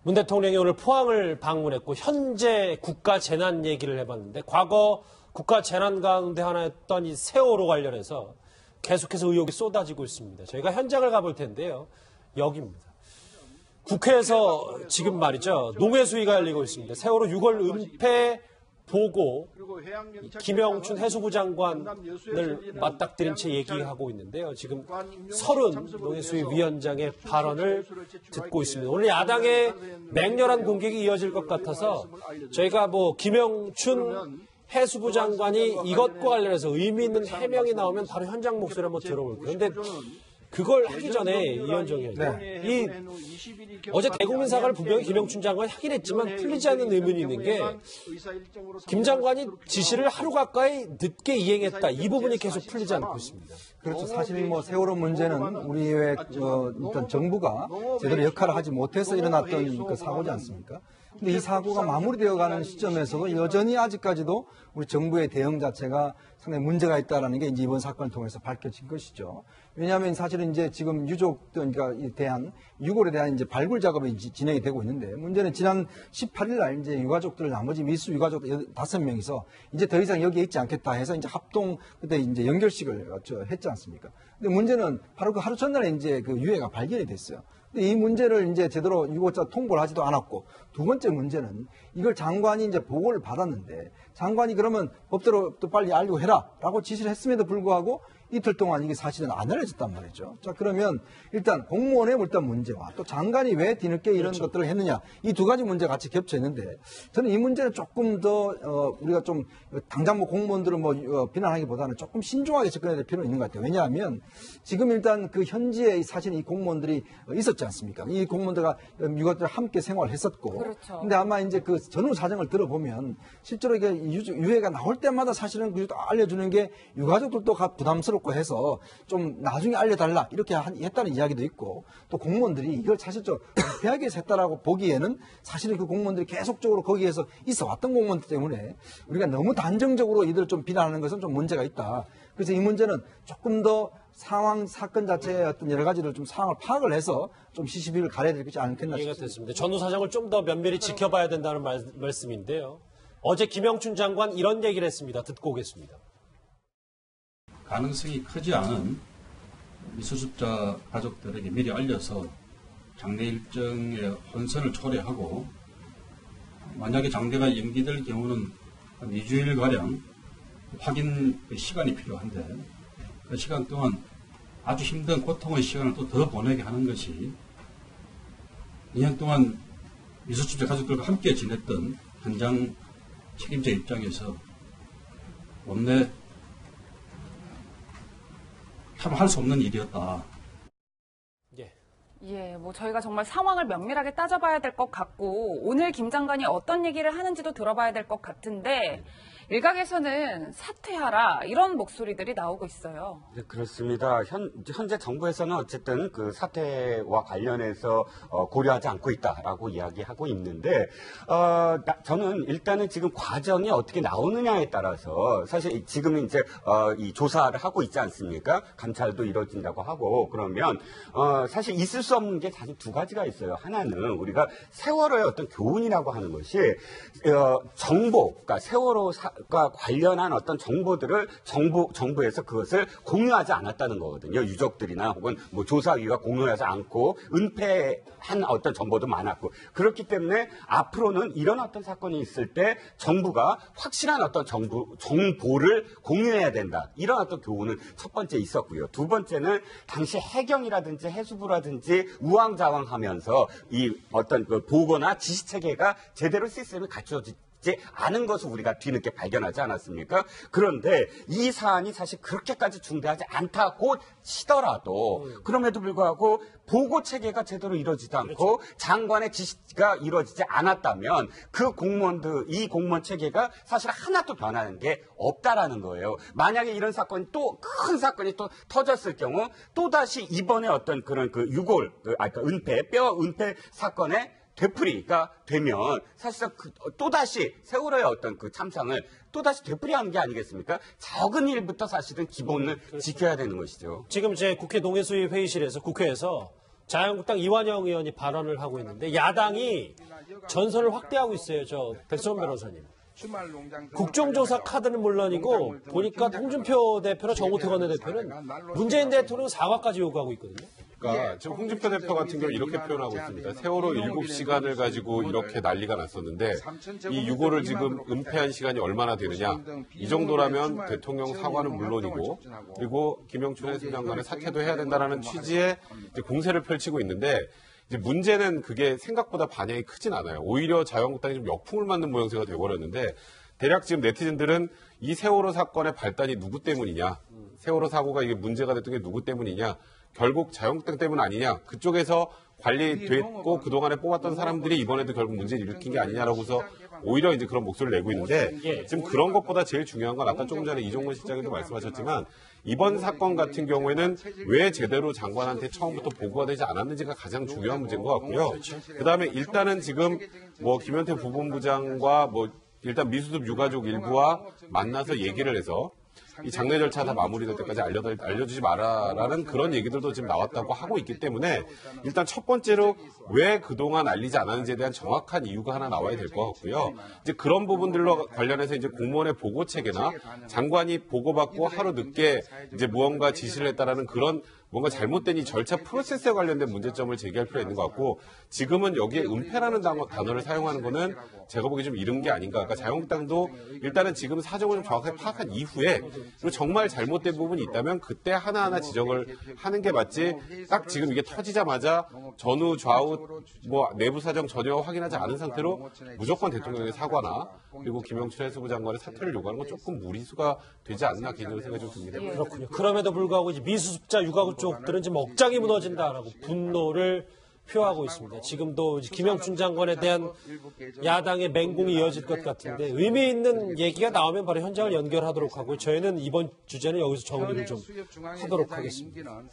문 대통령이 오늘 포항을 방문했고 현재 국가 재난 얘기를 해봤는데 과거 국가 재난 가운데 하나였던 이 세월호 관련해서 계속해서 의혹이 쏟아지고 있습니다. 저희가 현장을 가볼 텐데요. 여기입니다. 국회에서 지금 말이죠. 농해수위가 열리고 있습니다. 세월호 6월 은폐 보고 김영춘 해수부 장관을 맞닥뜨린 채 얘기하고 있는데요. 지금 30 농해수위 위원장의 발언을 듣고 있습니다. 오늘 야당의 맹렬한 공격이 이어질 것 같아서 저희가 김영춘 해수부 장관이 이것과 관련해서 의미 있는 해명이 나오면 바로 현장 목소리 한번 들어볼게요. 그런데 그걸 하기 전에 이현정 의원, 어제 대국민 사과를 분명히 김영춘 장관이 하긴 했지만 풀리지 않는 의문이 있는 게 김 장관이 지시를 하루 가까이 늦게 이행했다. 이 부분이 계속 풀리지 않고 있습니다. 그렇죠. 사실 세월호 문제는 우리의 일단 정부가 제대로 역할을 하지 못해서 일어났던 그 사고지 않습니까? 근데 이 사고가 마무리되어가는 시점에서도 여전히 아직까지도 우리 정부의 대응 자체가 상당히 문제가 있다는 게 이제 이번 사건을 통해서 밝혀진 것이죠. 왜냐하면 사실은 이제 지금 유족들에 대한 유골에 대한 이제 발굴 작업이 진행이 되고 있는데 문제는 지난 18일 날 이제 유가족들 나머지 미수 유가족 5명이서 이제 더 이상 여기에 있지 않겠다 해서 이제 합동 그때 이제 연결식을 했지 않습니까? 근데 문제는 바로 그 하루 전날에 이제 그 유해가 발견이 됐어요. 이 문제를 이제 제대로 유고자 통보를 하지도 않았고 두 번째 문제는 이걸 장관이 이제 보고를 받았는데 장관이 그러면 법대로 또 빨리 알리고 해라라고 지시를 했음에도 불구하고 이틀 동안 이게 사실은 안 알려졌단 말이죠. 자, 그러면 일단 공무원의 일단 문제와 또 장관이 왜 뒤늦게 이런 것들을 했느냐 이 두 가지 문제가 같이 겹쳐 있는데 저는 이 문제는 조금 더 우리가 좀 당장 공무원들을 비난하기보다는 조금 신중하게 접근해야 될 필요는 있는 것 같아요. 왜냐하면 지금 일단 그 현지에 사실 이 공무원들이 있었지 않습니까? 이 공무원들과 유가족들 함께 생활했었고, 그렇죠. 근데 아마 이제 그 전후 사정을 들어보면 실제로 이게 유해가 나올 때마다 사실은 알려주는 게 유가족들도 부담스럽고 해서 좀 나중에 알려달라 이렇게 했다는 이야기도 있고 또 공무원들이 이걸 사실 좀 은폐하게 했다라고 보기에는 사실은 그 공무원들이 계속적으로 거기에서 있어 왔던 공무원들 때문에 우리가 너무 단정적으로 이들을 좀 비난하는 것은 좀 문제가 있다. 그래서 이 문제는 조금 더 사건 자체의 어떤 여러 가지를 좀 상황을 파악을 해서 좀 시시비를 가려야 되지 않겠나 이해가 됐습니다. 전후 사정을 좀 더 면밀히 지켜봐야 된다는 말씀인데요. 어제 김영춘 장관 이런 얘기를 했습니다. 듣고 오겠습니다. 가능성이 크지 않은 미수습자 가족들에게 미리 알려서 장례 일정의 혼선을 초래하고 만약에 장례가 연기될 경우는 한 2주일가량 확인 시간이 필요한데 그 시간 동안 아주 힘든 고통의 시간을 또 더 보내게 하는 것이 2년 동안 미수습자 가족들과 함께 지냈던 현장 책임자 입장에서 원내 참 할 수 없는 일이었다. 예, 저희가 정말 상황을 면밀하게 따져봐야 될 것 같고 오늘 김 장관이 어떤 얘기를 하는지도 들어봐야 될 것 같은데 일각에서는 사퇴하라 이런 목소리들이 나오고 있어요. 네, 그렇습니다. 현재 정부에서는 어쨌든 그 사퇴와 관련해서 고려하지 않고 있다라고 이야기하고 있는데 저는 일단은 지금 과정이 어떻게 나오느냐에 따라서 사실 지금 이제 이 조사를 하고 있지 않습니까? 감찰도 이루어진다고 하고 그러면 사실 있을 수 없는 게 사실 두 가지가 있어요. 하나는 우리가 세월호의 어떤 교훈이라고 하는 것이 정보, 그러니까 세월호가 관련한 어떤 정보들을 정부에서 그것을 공유하지 않았다는 거거든요. 유족들이나 혹은 조사위가 공유하지 않고 은폐한 어떤 정보도 많았고 그렇기 때문에 앞으로는 이런 어떤 사건이 있을 때 정부가 확실한 어떤 정보를 공유해야 된다. 이런 어떤 교훈은 첫 번째 있었고요. 두 번째는 당시 해경이라든지 해수부라든지 우왕좌왕하면서 이 어떤 그 보고나 지시 체계가 제대로 시스템이 갖춰지지 않은 것을 우리가 뒤늦게 발견하지 않았습니까? 그런데 이 사안이 사실 그렇게까지 중대하지 않다고 치더라도 그럼에도 불구하고 보고 체계가 제대로 이루어지지 않고 장관의 지시가 이루어지지 않았다면 그 이 공무원 체계가 사실 하나도 변하는 게 없다라는 거예요. 만약에 이런 사건이 또 큰 사건이 또 터졌을 경우 또다시 이번에 어떤 그런 그 유골, 뼈 은폐 사건에 되풀이가 되면 사실상 또다시 세월호의 어떤 그 참상을 또다시 되풀이하는 게 아니겠습니까? 적은 일부터 사실은 기본을 지켜야 되는 것이죠. 지금 제 국회 농해수위 회의실에서 국회에서 자유한국당 이완영 의원이 발언을 하고 있는데 야당이 전선을 확대하고 있어요. 저 백선 변호사님. 국정조사 카드는 물론이고 보니까 홍준표 대표나 정우택 원내대표는 문재인 대통령 사과까지 요구하고 있거든요. 그러니까 지금 홍준표 대표 같은 경우 이렇게 표현하고 있습니다. 세월호 7시간을 가지고 이렇게 난리가 났었는데 이 6호를 지금 은폐한 시간이 얼마나 되느냐. 이 정도라면 대통령 사과는 물론이고 그리고 김영춘 해수장관의 사퇴도 해야 된다라는 취지의 이제 공세를 펼치고 있는데 이제 문제는 그게 생각보다 반향이 크진 않아요. 오히려 자유한국당이 좀 역풍을 맞는 모양새가 돼버렸는데 대략 지금 네티즌들은 이 세월호 사건의 발단이 누구 때문이냐. 세월호 사고가 이게 문제가 됐던 게 누구 때문이냐. 결국 자유한국당 때문 아니냐. 그쪽에서 관리됐고 그동안에 뽑았던 사람들이 이번에도 결국 문제를 일으킨 게 아니냐라고서 오히려 이제 그런 목소리를 내고 있는데 지금 그런 것보다 제일 중요한 건 아까 조금 전에 이종문 실장님도 말씀하셨지만 이번 사건 같은 경우에는 왜 제대로 장관한테 처음부터 보고가 되지 않았는지가 가장 중요한 문제인 것 같고요. 그다음에 일단은 지금 뭐 김현태 부본부장과 뭐 일단 미수습 유가족 일부와 만나서 얘기를 해서 이 장례 절차 다 마무리될 때까지 알려주지 마라라는 그런 얘기들도 지금 나왔다고 하고 있기 때문에 일단 첫 번째로 왜 그동안 알리지 않았는지에 대한 정확한 이유가 하나 나와야 될 것 같고요. 이제 그런 부분들로 관련해서 이제 공무원의 보고 체계나 장관이 보고받고 하루 늦게 이제 무언가 지시를 했다라는 그런 뭔가 잘못된 이 절차 프로세스에 관련된 문제점을 제기할 필요가 있는 것 같고 지금은 여기에 은폐라는 단어를 사용하는 거는 제가 보기 좀 이른 게 아닌가. 그러니까 자유한국당도 일단은 지금 사정을 좀 정확하게 파악한 이후에 그리고 정말 잘못된 부분이 있다면 그때 하나하나 지적을 하는 게 맞지 딱 지금 이게 터지자마자 전후 좌우 뭐 내부 사정 전혀 확인하지 않은 상태로 무조건 대통령의 사과나 그리고 김영춘 해수부 장관의 사퇴를 요구하는 건 조금 무리수가 되지 않나 개인적으로 생각이 좀 듭니다. 그렇군요. 그럼에도 불구하고 이제 미수습자 유가족 쪽들은 지금 억장이 무너진다라고 분노를 표하고 있습니다. 지금도 이제 김영춘 장관에 대한 야당의 맹공이 이어질 것 같은데 의미 있는 얘기가 나오면 바로 현장을 연결하도록 하고 저희는 이번 주제는 여기서 정리를 좀 하도록 하겠습니다.